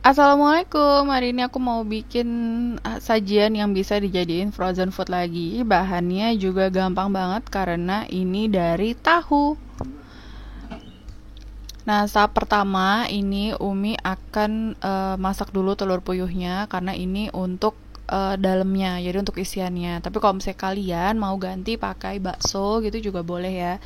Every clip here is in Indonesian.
Assalamualaikum, hari ini aku mau bikin sajian yang bisa dijadiin frozen food lagi. Bahannya juga gampang banget karena ini dari tahu. Nah, tahap pertama ini Umi akan masak dulu telur puyuhnya karena ini untuk dalamnya, jadi untuk isiannya. Tapi kalau misalnya kalian mau ganti pakai bakso gitu juga boleh ya.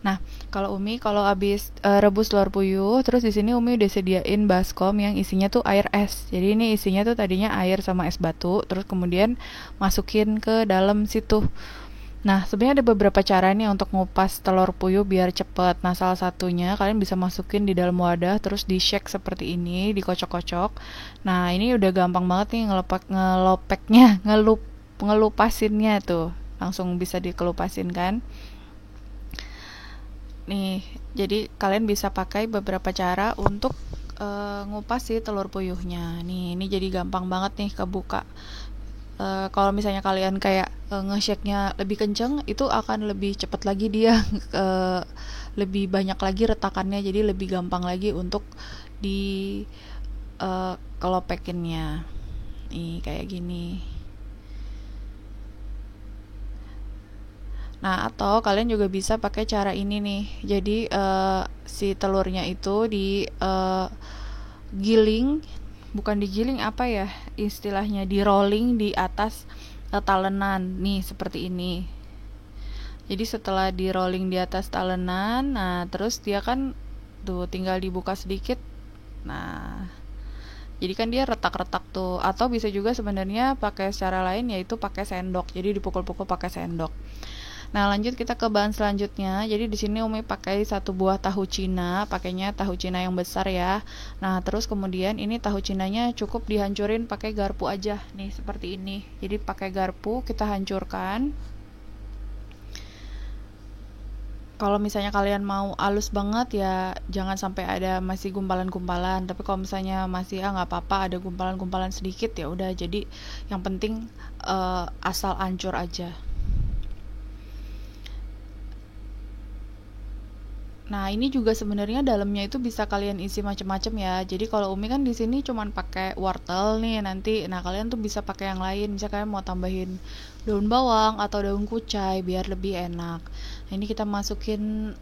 Nah, kalau habis rebus telur puyuh, terus di sini Umi udah sediain baskom yang isinya tuh air es. Jadi ini isinya tuh tadinya air sama es batu, terus kemudian masukin ke dalam situ. Nah, sebenarnya ada beberapa cara nih untuk ngupas telur puyuh biar cepet. Nah, salah satunya kalian bisa masukin di dalam wadah, terus di shake seperti ini, dikocok-kocok. Nah, ini udah gampang banget nih ngelopeknya, ngelupasinnya tuh. Langsung bisa dikelupasin kan. Nih, jadi kalian bisa pakai beberapa cara untuk ngupas si telur puyuhnya. Nih, ini jadi gampang banget nih kebuka. Kalau misalnya kalian kayak nge-shake-nya lebih kenceng, itu akan lebih cepat lagi dia lebih banyak lagi retakannya, jadi lebih gampang lagi untuk di kelopekinnya. Nih, kayak gini. Nah, atau kalian juga bisa pakai cara ini nih. Jadi si telurnya itu di giling, bukan digiling apa ya istilahnya, di rolling di atas talenan. Nih, seperti ini. Jadi setelah di rolling di atas talenan, nah terus dia kan tuh tinggal dibuka sedikit. Nah, jadi kan dia retak-retak tuh. Atau bisa juga sebenarnya pakai cara lain, yaitu pakai sendok. Jadi dipukul-pukul pakai sendok. Nah, lanjut kita ke bahan selanjutnya. Jadi di sini Umi pakai satu buah tahu Cina, pakainya tahu Cina yang besar ya. Nah, terus kemudian ini tahu Cinanya cukup dihancurin pakai garpu aja. Nih, seperti ini. Jadi pakai garpu kita hancurkan. Kalau misalnya kalian mau halus banget ya jangan sampai ada masih gumpalan-gumpalan. Tapi kalau misalnya masih nggak apa-apa ada gumpalan-gumpalan sedikit ya udah. Jadi yang penting asal hancur aja. Nah, ini juga sebenarnya dalamnya itu bisa kalian isi macam-macam ya. Jadi kalau Umi kan di sini cuman pakai wortel nih nanti. Nah, kalian tuh bisa pakai yang lain. Misalnya kalian mau tambahin daun bawang atau daun kucai biar lebih enak. Nah, ini kita masukin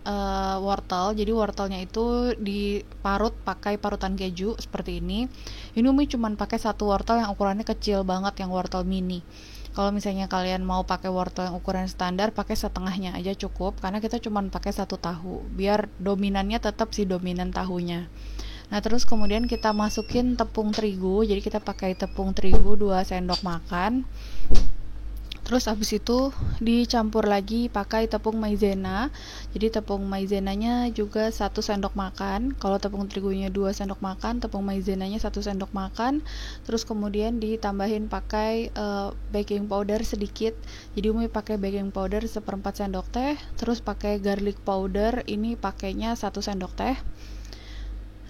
wortel. Jadi wortelnya itu diparut pakai parutan keju seperti ini. Ini Umi cuman pakai satu wortel yang ukurannya kecil banget, yang wortel mini. Kalau misalnya kalian mau pakai wortel yang ukuran standar, pakai setengahnya aja cukup, karena kita cuma pakai satu tahu, biar dominannya tetap si dominan tahunya. Nah, terus kemudian kita masukin tepung terigu, jadi kita pakai tepung terigu 2 sendok makan. Terus habis itu dicampur lagi pakai tepung maizena. Jadi tepung maizenanya juga 1 sendok makan. Kalau tepung terigunya 2 sendok makan, tepung maizenanya 1 sendok makan. Terus kemudian ditambahin pakai baking powder sedikit. Jadi Umi pakai baking powder 1/4 sendok teh. Terus pakai garlic powder, ini pakainya 1 sendok teh.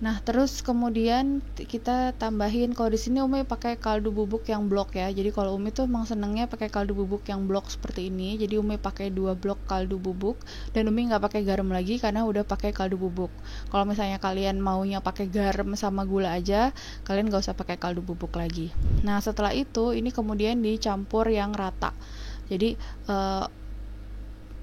Nah, terus kemudian kita tambahin, kalau di sini Umi pakai kaldu bubuk yang blok ya. Jadi kalau Umi tuh emang senengnya pakai kaldu bubuk yang blok seperti ini. Jadi Umi pakai 2 blok kaldu bubuk dan Umi nggak pakai garam lagi karena udah pakai kaldu bubuk. Kalau misalnya kalian maunya pakai garam sama gula aja, kalian nggak usah pakai kaldu bubuk lagi. Nah, setelah itu ini kemudian dicampur yang rata. Jadi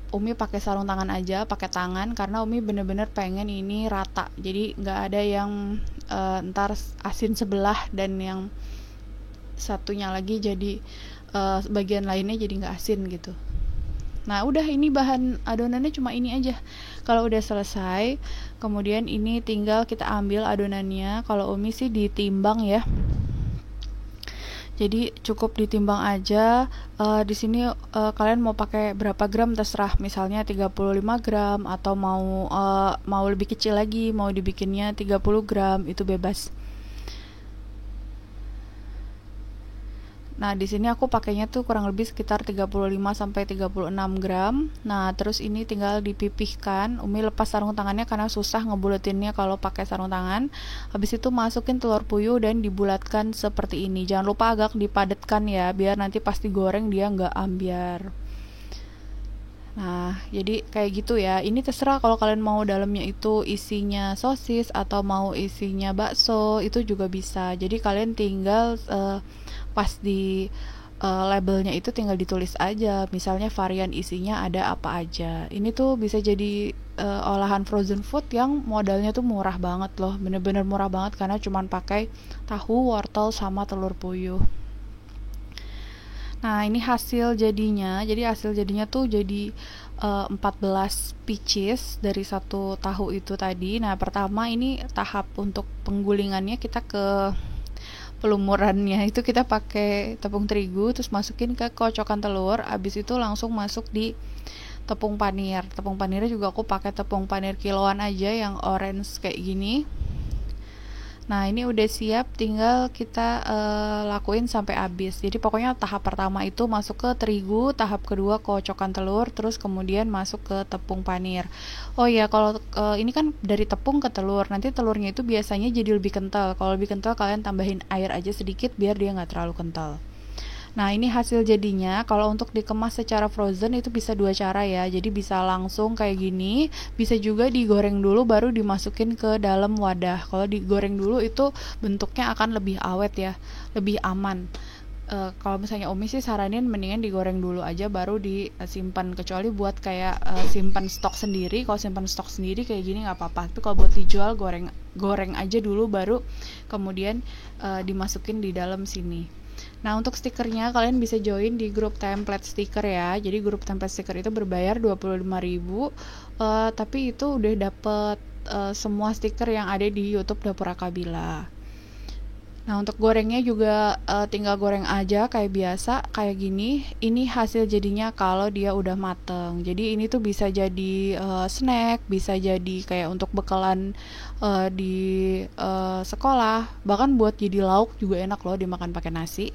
Umi pakai sarung tangan aja, pakai tangan, karena Umi bener-bener pengen ini rata. Jadi nggak ada yang ntar asin sebelah dan yang satunya lagi jadi bagian lainnya jadi nggak asin gitu. Nah, udah, ini bahan adonannya cuma ini aja. Kalau udah selesai, kemudian ini tinggal kita ambil adonannya. Kalau Umi sih ditimbang ya. Jadi cukup ditimbang aja. Di sini kalian mau pakai berapa gram terserah. Misalnya 35 gram atau mau lebih kecil lagi, mau dibikinnya 30 gram, itu bebas. Nah, di sini aku pakainya tuh kurang lebih sekitar 35 sampai 36 gram. Nah, terus ini tinggal dipipihkan. Umi lepas sarung tangannya karena susah ngebuletinnya kalau pakai sarung tangan. Habis itu masukin telur puyuh dan dibulatkan seperti ini. Jangan lupa agak dipadatkan ya, biar nanti pas digoreng dia nggak ambiar. Nah, jadi kayak gitu ya. Ini terserah kalau kalian mau dalamnya itu isinya sosis atau mau isinya bakso, itu juga bisa. Jadi kalian tinggal pas di labelnya itu tinggal ditulis aja. Misalnya varian isinya ada apa aja. Ini tuh bisa jadi olahan frozen food yang modalnya tuh murah banget loh. Bener-bener murah banget karena cuman pakai tahu, wortel, sama telur puyuh. Nah, ini hasil jadinya. Jadi hasil jadinya tuh jadi 14 pieces dari satu tahu itu tadi. Nah, pertama ini tahap untuk penggulingannya kita ke pelumurannya itu kita pakai tepung terigu terus masukin ke kocokan telur, abis itu langsung masuk di tepung panir. Tepung panirnya juga aku pakai tepung panir kiloan aja yang orange kayak gini. Nah, ini udah siap, tinggal kita lakuin sampai habis. Jadi pokoknya tahap pertama itu masuk ke terigu, tahap kedua kocokan telur, terus kemudian masuk ke tepung panir. Oh iya, kalau ini kan dari tepung ke telur, nanti telurnya itu biasanya jadi lebih kental. Kalau lebih kental kalian tambahin air aja sedikit biar dia nggak terlalu kental. Nah, ini hasil jadinya. Kalau untuk dikemas secara frozen itu bisa dua cara ya. Jadi bisa langsung kayak gini, bisa juga digoreng dulu baru dimasukin ke dalam wadah. Kalau digoreng dulu itu bentuknya akan lebih awet ya, lebih aman. Kalau misalnya Umi sih saranin mendingan digoreng dulu aja baru disimpan, kecuali buat kayak simpan stok sendiri. Kalau simpan stok sendiri kayak gini nggak apa-apa. Tapi kalau buat dijual goreng goreng aja dulu baru kemudian dimasukin di dalam sini. Nah, untuk stikernya kalian bisa join di grup template stiker ya. Jadi grup template stiker itu berbayar 25.000, tapi itu udah dapet semua stiker yang ada di YouTube Dapur Akabila. Nah, untuk gorengnya juga tinggal goreng aja kayak biasa, kayak gini. Ini hasil jadinya kalau dia udah mateng. Jadi ini tuh bisa jadi snack, bisa jadi kayak untuk bekalan di sekolah. Bahkan buat jadi lauk juga enak loh dimakan pakai nasi.